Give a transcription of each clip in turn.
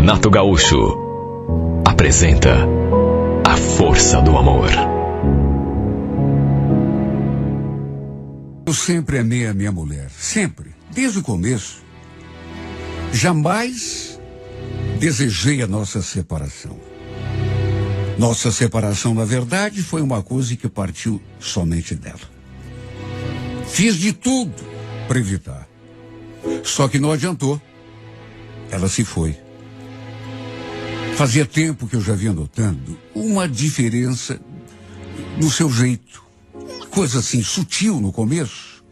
Renato Gaúcho apresenta A Força do Amor. Eu sempre amei a minha mulher, sempre, desde o começo. Jamais desejei a nossa separação. Nossa separação, na verdade, foi uma coisa que partiu somente dela. Fiz de tudo para evitar. Só que não adiantou. Ela se foi. Fazia tempo que eu já vinha notando uma diferença no seu jeito. Uma coisa assim, sutil no começo.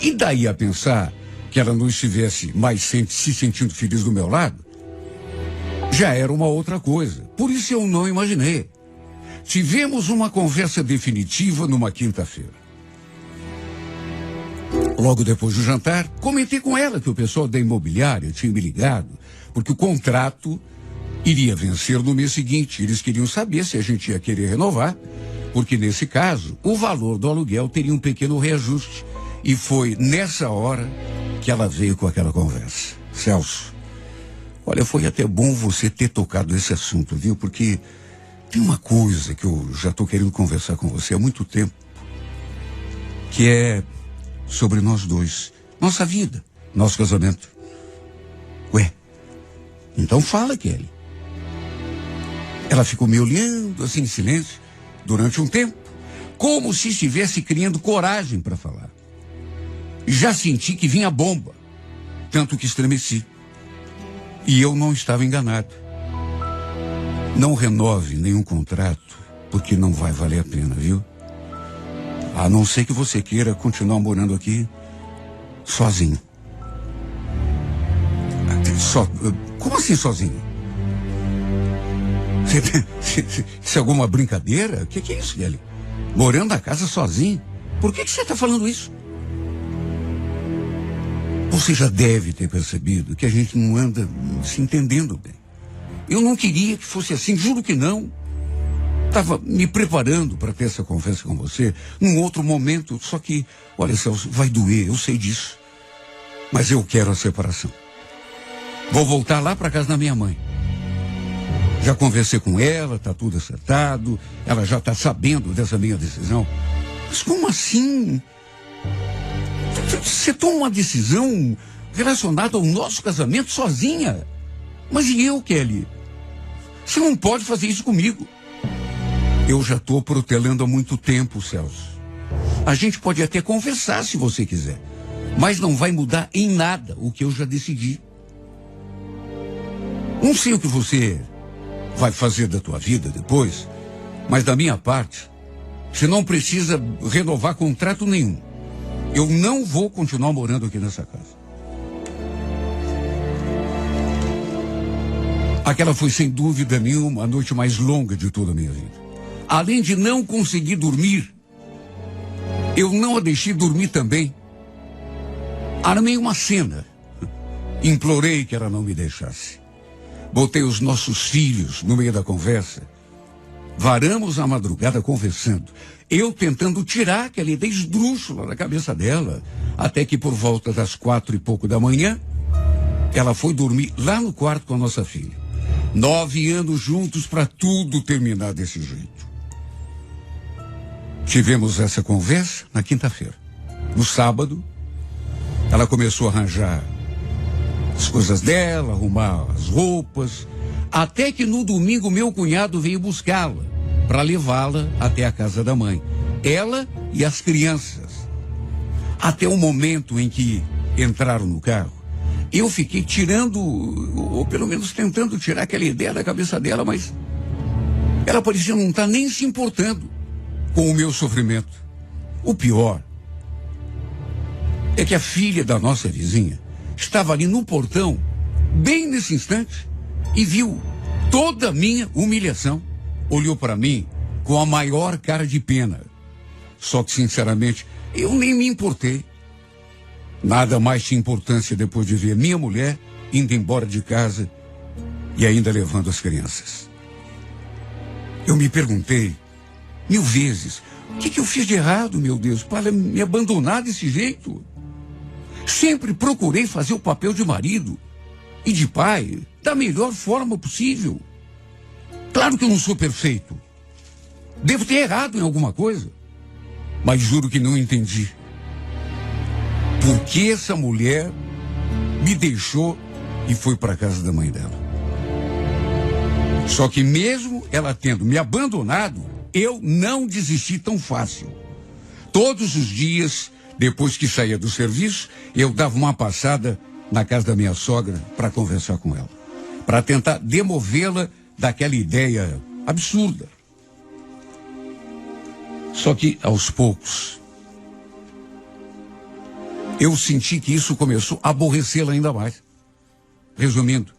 E daí a pensar que ela não estivesse mais se sentindo feliz do meu lado, já era uma outra coisa. Por isso eu não imaginei. Tivemos uma conversa definitiva numa quinta-feira. Logo depois do jantar, comentei com ela que o pessoal da imobiliária tinha me ligado, porque o contrato iria vencer no mês seguinte. Eles queriam saber se a gente ia querer renovar, porque nesse caso, o valor do aluguel teria um pequeno reajuste. E foi nessa hora que ela veio com aquela conversa. Celso, olha, foi até bom você ter tocado esse assunto, viu? Porque tem uma coisa que eu já estou querendo conversar com você há muito tempo, que é sobre nós dois, nossa vida, nosso casamento. Ué, então fala, Kelly. Ela ficou me olhando assim em silêncio durante um tempo, como se estivesse criando coragem para falar. Já senti que vinha bomba, tanto que estremeci. E eu não estava enganado. Não renove nenhum contrato, porque não vai valer a pena, viu? A não ser que você queira continuar morando aqui sozinho. Como assim sozinho? Isso é alguma brincadeira? O que é isso, Kelly? Morando na casa sozinho? Por que você está falando isso? Você já deve ter percebido que a gente não anda se entendendo bem. Eu não queria que fosse assim, juro que não. Estava me preparando para ter essa conversa com você num outro momento, só que, olha, Celso, vai doer, eu sei disso. Mas eu quero a separação. Vou voltar lá para casa da minha mãe. Já conversei com ela, tá tudo acertado, ela já tá sabendo dessa minha decisão. Mas como assim? Você toma uma decisão relacionada ao nosso casamento sozinha? Mas e eu, Kelly? Você não pode fazer isso comigo. Eu já estou protelando há muito tempo, Celso. A gente pode até conversar se você quiser, mas não vai mudar em nada o que eu já decidi. Não sei o que você vai fazer da tua vida depois, mas da minha parte, você não precisa renovar contrato nenhum. Eu não vou continuar morando aqui nessa casa. Aquela foi, sem dúvida nenhuma, a noite mais longa de toda a minha vida. Além de não conseguir dormir, eu não a deixei dormir também. Armei uma cena. Implorei que ela não me deixasse. Botei os nossos filhos no meio da conversa. Varamos a madrugada conversando. Eu tentando tirar aquela ideia esdrúxula da cabeça dela. Até que por volta das 4 e pouco da manhã, ela foi dormir lá no quarto com a nossa filha. 9 anos juntos para tudo terminar desse jeito. Tivemos essa conversa na quinta-feira. No sábado, ela começou a arranjar as coisas dela, arrumar as roupas, até que no domingo meu cunhado veio buscá-la para levá-la até a casa da mãe. Ela e as crianças. Até o momento em que entraram no carro, eu fiquei tirando, ou pelo menos tentando tirar aquela ideia da cabeça dela, mas ela parecia não estar nem se importando com o meu sofrimento. O pior é que a filha da nossa vizinha estava ali no portão, bem nesse instante, e viu toda a minha humilhação. Olhou para mim com a maior cara de pena. Só que, sinceramente, eu nem me importei. Nada mais tinha importância depois de ver minha mulher indo embora de casa e ainda levando as crianças. Eu me perguntei 1000 vezes, o que eu fiz de errado, meu Deus, para me abandonar desse jeito? Sempre procurei fazer o papel de marido e de pai da melhor forma possível. Claro que eu não sou perfeito. Devo ter errado em alguma coisa. Mas juro que não entendi. Por que essa mulher me deixou e foi para a casa da mãe dela? Só que mesmo ela tendo me abandonado, eu não desisti tão fácil. Todos os dias, depois que saía do serviço, eu dava uma passada na casa da minha sogra para conversar com ela, para tentar demovê-la daquela ideia absurda. Só que, aos poucos, eu senti que isso começou a aborrecê-la ainda mais. Resumindo,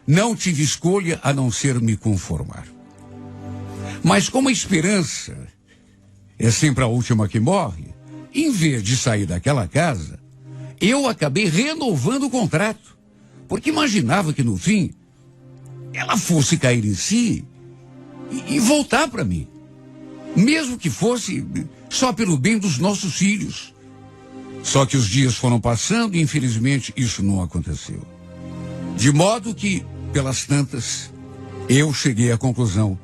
não tive escolha a não ser me conformar. Mas como a esperança é sempre a última que morre, em vez de sair daquela casa, eu acabei renovando o contrato, porque imaginava que no fim ela fosse cair em si e voltar para mim, mesmo que fosse só pelo bem dos nossos filhos. Só que os dias foram passando e infelizmente isso não aconteceu. De modo que, pelas tantas, eu cheguei à conclusão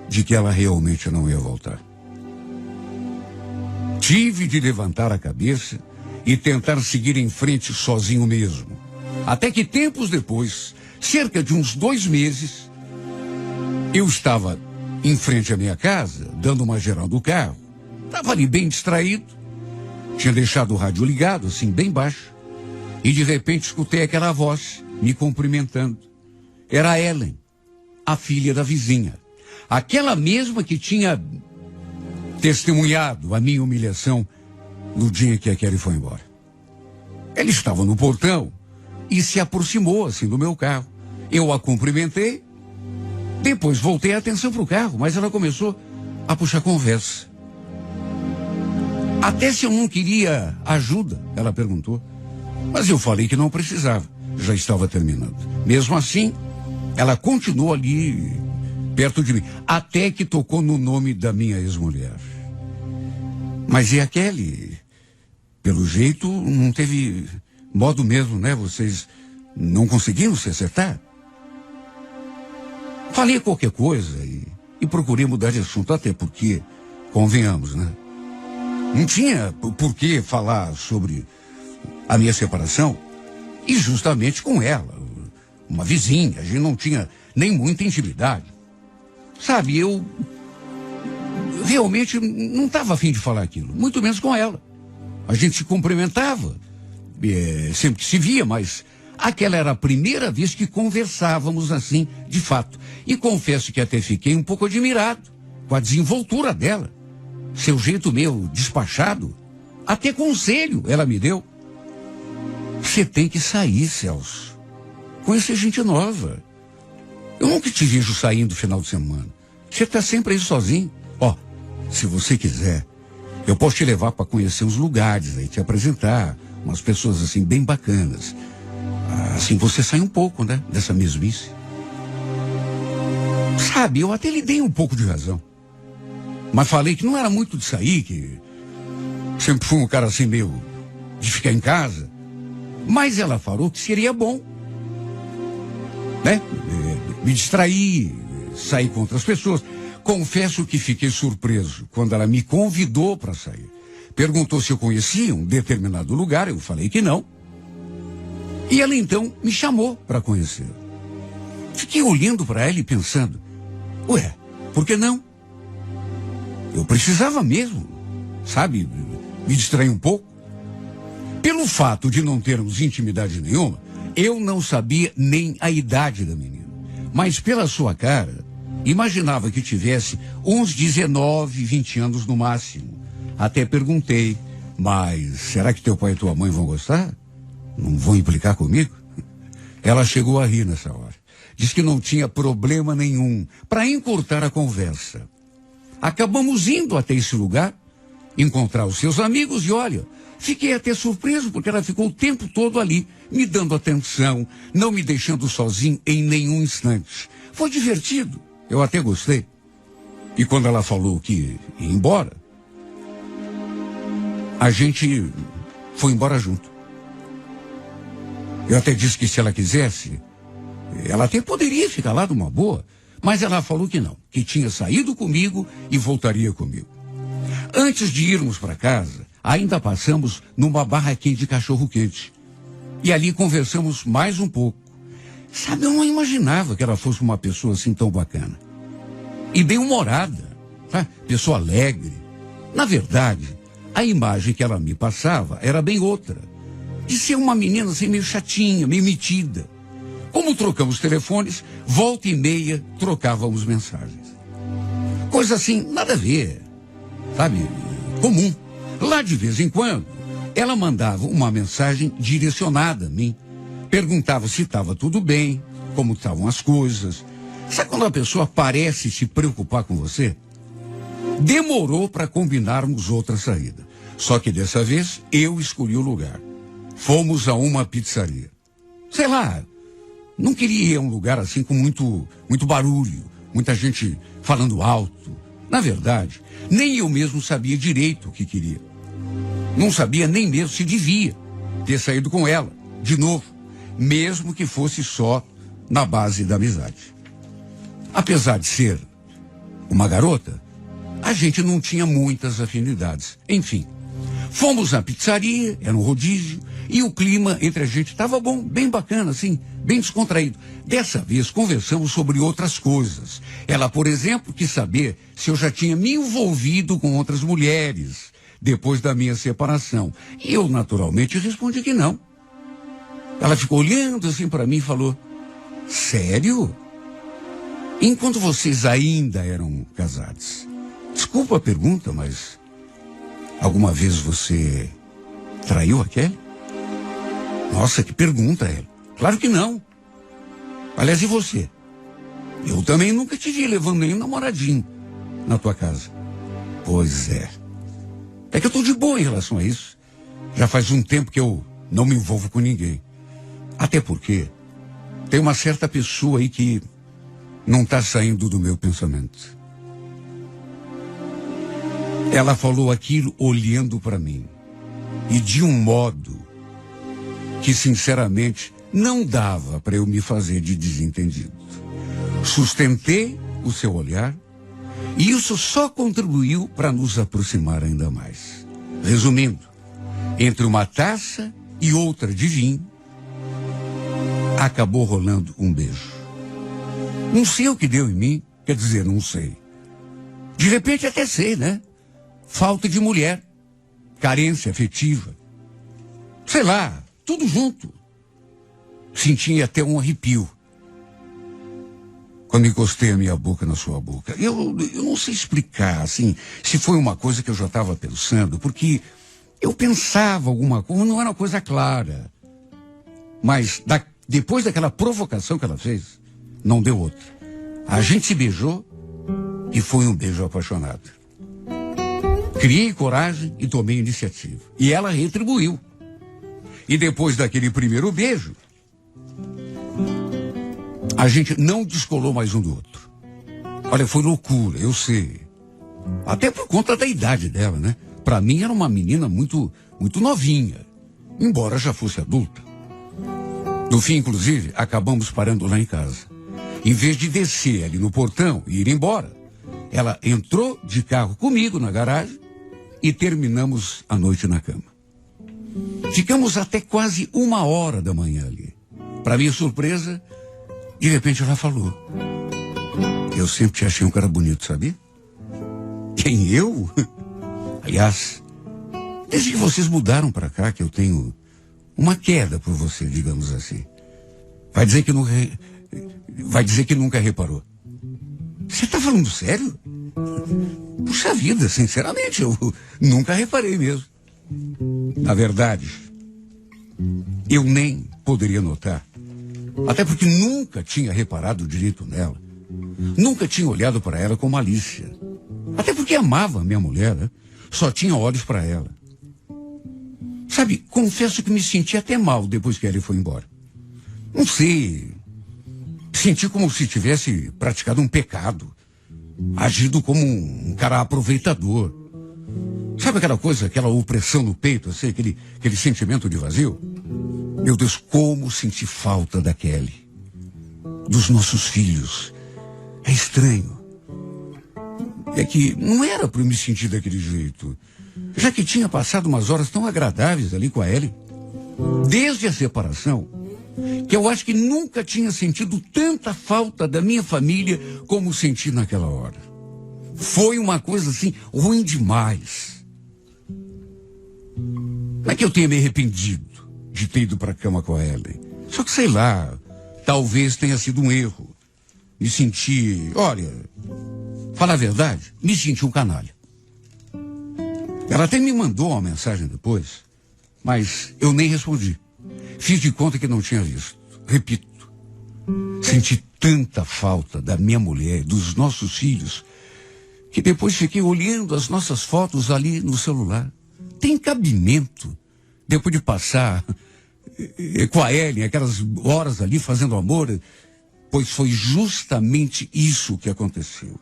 de que ela realmente não ia voltar. Tive de levantar a cabeça e tentar seguir em frente sozinho mesmo. Até que tempos depois, cerca de uns 2 meses, eu estava em frente à minha casa, dando uma geral do carro. Estava ali bem distraído. Tinha deixado o rádio ligado, assim, bem baixo. E de repente escutei aquela voz me cumprimentando. Era a Ellen, a filha da vizinha. Aquela mesma que tinha testemunhado a minha humilhação no dia em que a Kelly foi embora. Ela estava no portão e se aproximou assim do meu carro. Eu a cumprimentei, depois voltei a atenção para o carro, mas ela começou a puxar conversa. Até se eu não queria ajuda, ela perguntou. Mas eu falei que não precisava, já estava terminando. Mesmo assim, ela continuou ali perto de mim, até que tocou no nome da minha ex-mulher. Mas e a Kelly? Pelo jeito, não teve modo mesmo, né? Vocês não conseguiram se acertar? Falei qualquer coisa e procurei mudar de assunto, até porque, convenhamos, né? Não tinha por que falar sobre a minha separação, e justamente com ela, uma vizinha, a gente não tinha nem muita intimidade. Sabe, eu realmente não estava afim de falar aquilo, muito menos com ela. A gente se cumprimentava, sempre que se via, mas aquela era a primeira vez que conversávamos assim, de fato. E confesso que até fiquei um pouco admirado com a desenvoltura dela. Seu jeito meio despachado, até conselho ela me deu. Você tem que sair, Celso. Conhecer gente nova. Eu nunca te vejo saindo no final de semana. Você está sempre aí sozinho. Ó, se você quiser, eu posso te levar para conhecer uns lugares aí, te apresentar umas pessoas assim bem bacanas. Assim você sai um pouco, né, dessa mesmice. Sabe, eu até lhe dei um pouco de razão. Mas falei que não era muito de sair, que sempre fui um cara assim meio de ficar em casa. Mas ela falou que seria bom, né? Me distrair, sair com outras pessoas. Confesso que fiquei surpreso quando ela me convidou para sair. Perguntou se eu conhecia um determinado lugar, eu falei que não. E ela então me chamou para conhecer. Fiquei olhando para ela e pensando, ué, por que não? Eu precisava mesmo, sabe, me distrair um pouco. Pelo fato de não termos intimidade nenhuma, eu não sabia nem a idade da menina. Mas pela sua cara, imaginava que tivesse uns 19, 20 anos no máximo. Até perguntei, mas será que teu pai e tua mãe vão gostar? Não vão implicar comigo? Ela chegou a rir nessa hora. Diz que não tinha problema nenhum para encurtar a conversa. Acabamos indo até esse lugar, encontrar os seus amigos e olha, fiquei até surpreso porque ela ficou o tempo todo ali, me dando atenção, não me deixando sozinho em nenhum instante. Foi divertido, eu até gostei. E quando ela falou que ia embora, a gente foi embora junto. Eu até disse que se ela quisesse, ela até poderia ficar lá numa boa, mas ela falou que não, que tinha saído comigo e voltaria comigo. Antes de irmos para casa, ainda passamos numa barraquinha de cachorro-quente. E ali conversamos mais um pouco. Sabe, eu não imaginava que ela fosse uma pessoa assim tão bacana. E bem-humorada, tá? Pessoa alegre. Na verdade, a imagem que ela me passava era bem outra. De ser uma menina assim meio chatinha, meio metida. Como trocamos telefones, volta e meia trocávamos mensagens. Coisa assim, nada a ver. Sabe, comum. Lá de vez em quando, ela mandava uma mensagem direcionada a mim. Perguntava se estava tudo bem, como estavam as coisas. Sabe quando a pessoa parece se preocupar com você? Demorou para combinarmos outra saída. Só que dessa vez, eu escolhi o lugar. Fomos a uma pizzaria. Sei lá, não queria ir a um lugar assim com muito barulho, muita gente falando alto. Na verdade, nem eu mesmo sabia direito o que queria. Não sabia nem mesmo se devia ter saído com ela, de novo, mesmo que fosse só na base da amizade. Apesar de ser uma garota, a gente não tinha muitas afinidades. Enfim, fomos na pizzaria, era um rodízio, e o clima entre a gente estava bom, bem bacana, assim, bem descontraído. Dessa vez conversamos sobre outras coisas. Ela, por exemplo, quis saber se eu já tinha me envolvido com outras mulheres depois da minha separação. E eu, naturalmente, respondi que não. Ela ficou olhando assim para mim e falou: sério? Enquanto vocês ainda eram casados? Desculpa a pergunta, mas alguma vez você traiu a Kelly? Nossa, que pergunta, ela. Claro que não. Aliás, e você? Eu também nunca te vi levando nenhum namoradinho na tua casa. Pois é. É que eu tô de boa em relação a isso. Já faz um tempo que eu não me envolvo com ninguém. Até porque tem uma certa pessoa aí que não tá saindo do meu pensamento. Ela falou aquilo olhando para mim. E de um modo que, sinceramente, não dava para eu me fazer de desentendido. Sustentei o seu olhar e isso só contribuiu para nos aproximar ainda mais. Resumindo, entre uma taça e outra de vinho, acabou rolando um beijo. Não sei o que deu em mim, quer dizer, não sei. De repente até sei, né? Falta de mulher, carência afetiva. Sei lá, tudo junto. Senti até um arrepio quando encostei a minha boca na sua boca. Eu não sei explicar, assim, se foi uma coisa que eu já estava pensando, porque eu pensava alguma coisa, não era uma coisa clara. Mas depois daquela provocação que ela fez, não deu outra. A gente se beijou e foi um beijo apaixonado. Criei coragem e tomei iniciativa. E ela retribuiu. E depois daquele primeiro beijo, a gente não descolou mais um do outro. Olha, foi loucura, eu sei. Até por conta da idade dela, né? Pra mim era uma menina muito novinha, embora já fosse adulta. No fim, inclusive, acabamos parando lá em casa. Em vez de descer ali no portão e ir embora, ela entrou de carro comigo na garagem e terminamos a noite na cama. Ficamos até quase 1h da manhã ali. Para minha surpresa, de repente ela falou: eu sempre te achei um cara bonito, sabia? Quem, eu? Aliás, desde que vocês mudaram para cá, que eu tenho uma queda por você, digamos assim. Vai dizer que nunca reparou. Você tá falando sério? Puxa vida, sinceramente, eu nunca reparei mesmo. Na verdade, eu nem poderia notar. Até porque nunca tinha reparado direito nela. Nunca tinha olhado para ela com malícia. Até porque amava a minha mulher, né? Só tinha olhos para ela. Sabe, confesso que me senti até mal depois que ele foi embora. Não sei. Senti como se tivesse praticado um pecado. Agido como um cara aproveitador. Sabe aquela coisa, aquela opressão no peito, assim, aquele sentimento de vazio? Meu Deus, como senti falta da Kelly, dos nossos filhos. É estranho. É que não era para eu me sentir daquele jeito, já que tinha passado umas horas tão agradáveis ali com a Ellie. Desde a separação, que eu acho que nunca tinha sentido tanta falta da minha família como senti naquela hora. Foi uma coisa assim, ruim demais. Não é que eu tenha me arrependido de ter ido para a cama com a Ellen. Só que sei lá, talvez tenha sido um erro. Me senti, olha, falar a verdade, me senti um canalha. Ela até me mandou uma mensagem depois, mas eu nem respondi. Fiz de conta que não tinha visto. Repito, senti tanta falta da minha mulher, dos nossos filhos, que depois fiquei olhando as nossas fotos ali no celular. Tem cabimento, depois de passar com a Ellen, aquelas horas ali fazendo amor, pois foi justamente isso que aconteceu.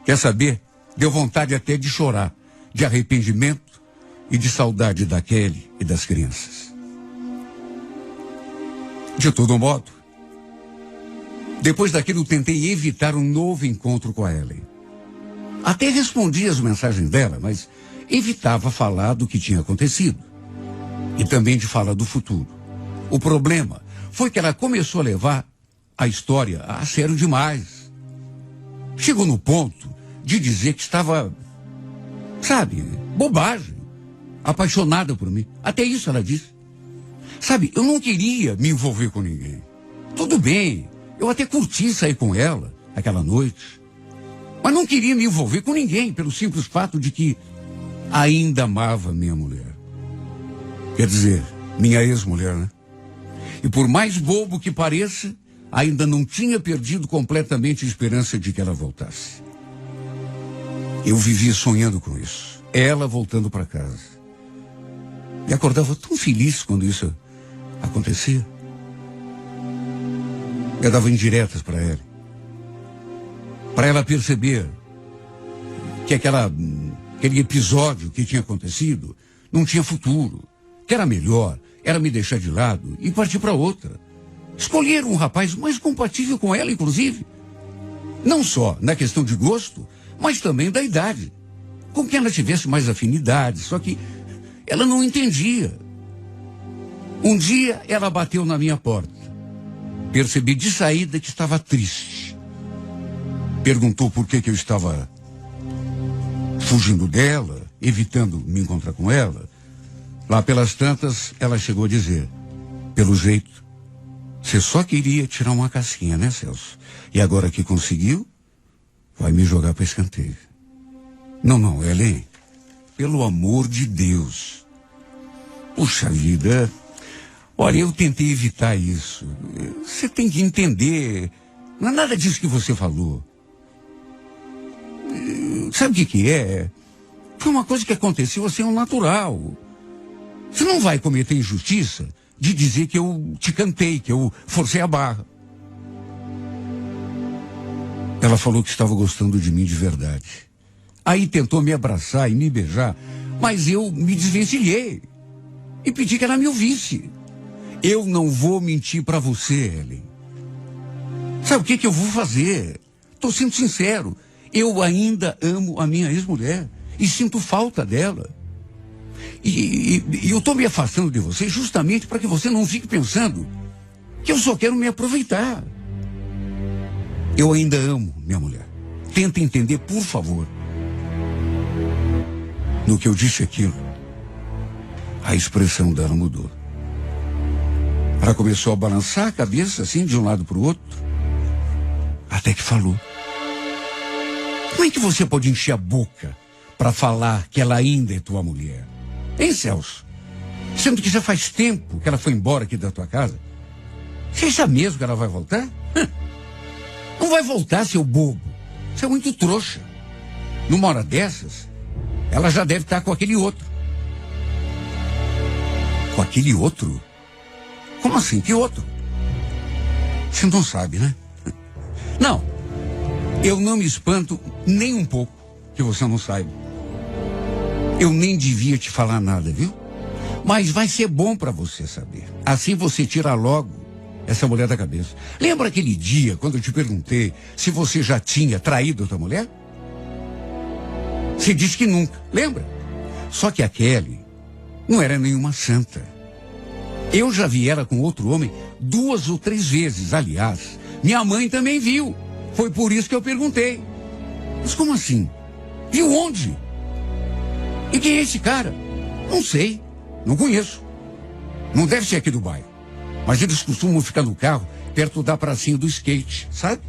Quer saber? Deu vontade até de chorar, de arrependimento e de saudade da Kelly e das crianças. De todo modo, depois daquilo tentei evitar um novo encontro com a Ellen. Até respondi as mensagens dela, mas evitava falar do que tinha acontecido. E também de falar do futuro. O problema foi que ela começou a levar a história a sério demais. Chegou no ponto de dizer que estava, sabe, bobagem, apaixonada por mim. Até isso ela disse. Sabe, eu não queria me envolver com ninguém. Tudo bem, eu até curti sair com ela aquela noite. Mas não queria me envolver com ninguém pelo simples fato de que ainda amava minha mulher. Quer dizer, minha ex-mulher, né? E por mais bobo que pareça, ainda não tinha perdido completamente a esperança de que ela voltasse. Eu vivia sonhando com isso. Ela voltando para casa. E acordava tão feliz quando isso acontecia. Eu dava indiretas para ela. Para ela perceber que aquele episódio que tinha acontecido não tinha futuro. Que era melhor, era me deixar de lado e partir para outra. Escolher um rapaz mais compatível com ela, inclusive. Não só na questão de gosto, mas também da idade. Com quem ela tivesse mais afinidade, só que ela não entendia. Um dia ela bateu na minha porta. Percebi de saída que estava triste. Perguntou por que eu estava fugindo dela, evitando me encontrar com ela. Lá pelas tantas, ela chegou a dizer, pelo jeito, você só queria tirar uma casquinha, né, Celso? E agora que conseguiu, vai me jogar para escanteio. Não, Ellen, pelo amor de Deus. Puxa vida, olha, eu tentei evitar isso. Você tem que entender, não é nada disso que você falou. Sabe o que é? Foi uma coisa que aconteceu assim, ao natural. Você não vai cometer injustiça de dizer que eu te cantei, que eu forcei a barra. Ela falou que estava gostando de mim de verdade. Aí tentou me abraçar e me beijar, mas eu me desvencilhei e pedi que ela me ouvisse. Eu não vou mentir para você, Ellen. Sabe o que eu vou fazer? Estou sendo sincero. Eu ainda amo a minha ex-mulher e sinto falta dela. E eu estou me afastando de você justamente para que você não fique pensando que eu só quero me aproveitar. Eu ainda amo minha mulher. Tenta entender, por favor. No que eu disse aquilo, a expressão dela mudou. Ela começou a balançar a cabeça assim de um lado para o outro, até que falou. Como é que você pode encher a boca para falar que ela ainda é tua mulher? Hein, Celso? Sendo que já faz tempo que ela foi embora aqui da tua casa. Você acha mesmo que ela vai voltar? Não vai voltar, seu bobo. Você é muito trouxa. Numa hora dessas, ela já deve estar com aquele outro. Com aquele outro? Como assim? Que outro? Você não sabe, né? Não. Eu não me espanto nem um pouco que você não saiba. Eu nem devia te falar nada, viu? Mas vai ser bom para você saber. Assim você tira logo essa mulher da cabeça. Lembra aquele dia quando eu te perguntei se você já tinha traído outra mulher? Você disse que nunca, lembra? Só que a Kelly não era nenhuma santa. Eu já vi ela com outro homem 2 ou 3 vezes. Aliás, minha mãe também viu. Foi por isso que eu perguntei. Mas como assim? Viu onde? E quem é esse cara? Não sei. Não conheço. Não deve ser aqui do bairro. Mas eles costumam ficar no carro perto da pracinha do skate, sabe?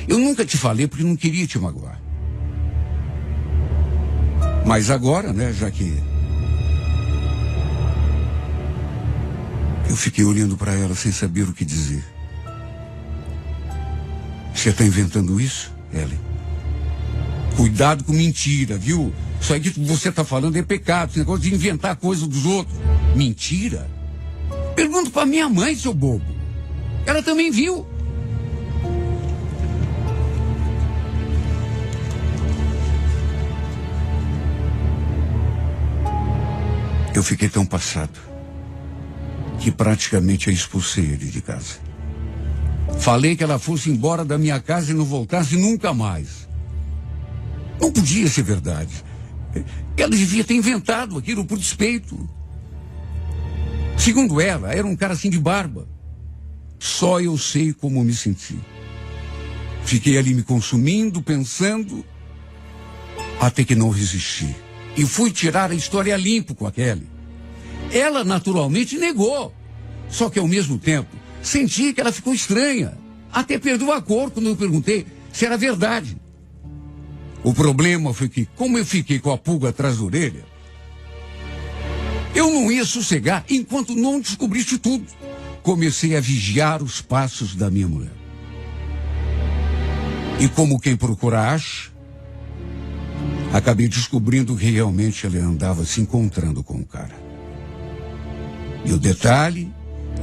Eu nunca te falei porque não queria te magoar. Mas agora, né, já que... Eu fiquei olhando para ela sem saber o que dizer. Você está inventando isso, Ellen? Cuidado com mentira, viu? Isso aí que você está falando é pecado, esse negócio de inventar coisa dos outros. Mentira? Pergunta para minha mãe, seu bobo. Ela também viu. Eu fiquei tão passado que praticamente a expulsei ele de casa. Falei que ela fosse embora da minha casa e não voltasse nunca mais. Não podia ser verdade. Ela devia ter inventado aquilo por despeito. Segundo ela, era um cara assim de barba. Só eu sei como me senti. Fiquei ali me consumindo, pensando, até que não resisti. E fui tirar a história limpo com a Kelly. Ela naturalmente negou. Só que ao mesmo tempo, senti que ela ficou estranha. Até perdeu a cor quando eu perguntei se era verdade. O problema foi que, como eu fiquei com a pulga atrás da orelha, eu não ia sossegar enquanto não descobrisse tudo. Comecei a vigiar os passos da minha mulher. E como quem procura acha, acabei descobrindo que realmente ela andava se encontrando com o cara. E o detalhe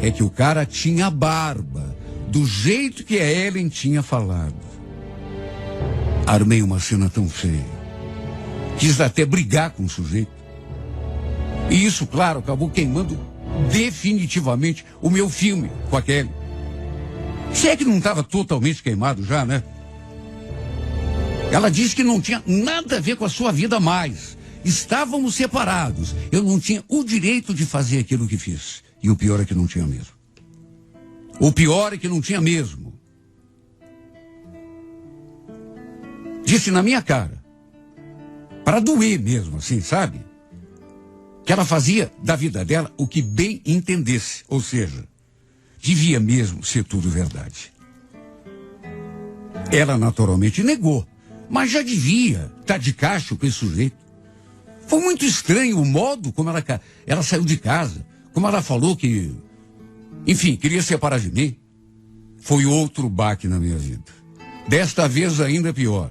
é que o cara tinha barba, do jeito que a Ellen tinha falado. Armei uma cena tão feia. Quis até brigar com o sujeito. E isso, claro, acabou queimando definitivamente o meu filme com a Kelly. Se é que não estava totalmente queimado já, né? Ela disse que não tinha nada a ver com a sua vida mais. Estávamos separados. Eu não tinha o direito de fazer aquilo que fiz. E o pior é que não tinha mesmo. O pior é que não tinha mesmo. Disse na minha cara, para doer mesmo, assim, sabe? Que ela fazia da vida dela o que bem entendesse. Ou seja, devia mesmo ser tudo verdade. Ela naturalmente negou, mas já devia estar de cacho com esse sujeito. Foi muito estranho o modo como ela saiu de casa, como ela falou que, enfim, queria separar de mim. Foi outro baque na minha vida. Desta vez ainda pior.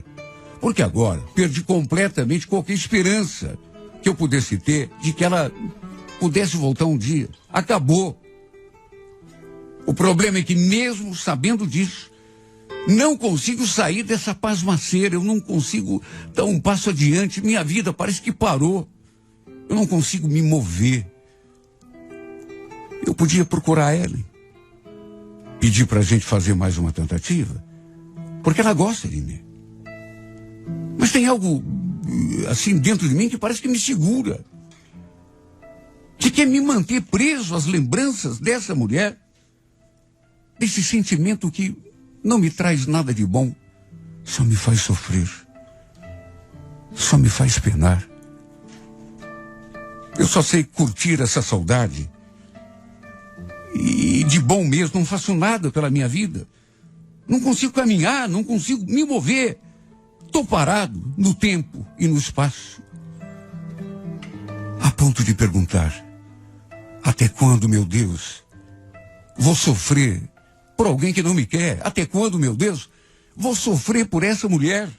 Porque agora perdi completamente qualquer esperança que eu pudesse ter de que ela pudesse voltar um dia. Acabou. O problema é que mesmo sabendo disso, não consigo sair dessa pasmaceira. Eu não consigo dar um passo adiante. Minha vida parece que parou. Eu não consigo me mover. Eu podia procurar ela. Pedir pra gente fazer mais uma tentativa. Porque ela gosta de mim. Mas tem algo assim dentro de mim que parece que me segura. Que quer me manter preso às lembranças dessa mulher. Desse sentimento que não me traz nada de bom. Só me faz sofrer. Só me faz penar. Eu só sei curtir essa saudade. E de bom mesmo não faço nada pela minha vida. Não consigo caminhar, não consigo me mover. Estou parado no tempo e no espaço. A ponto de perguntar, até quando, meu Deus, vou sofrer por alguém que não me quer? Até quando, meu Deus, vou sofrer por essa mulher?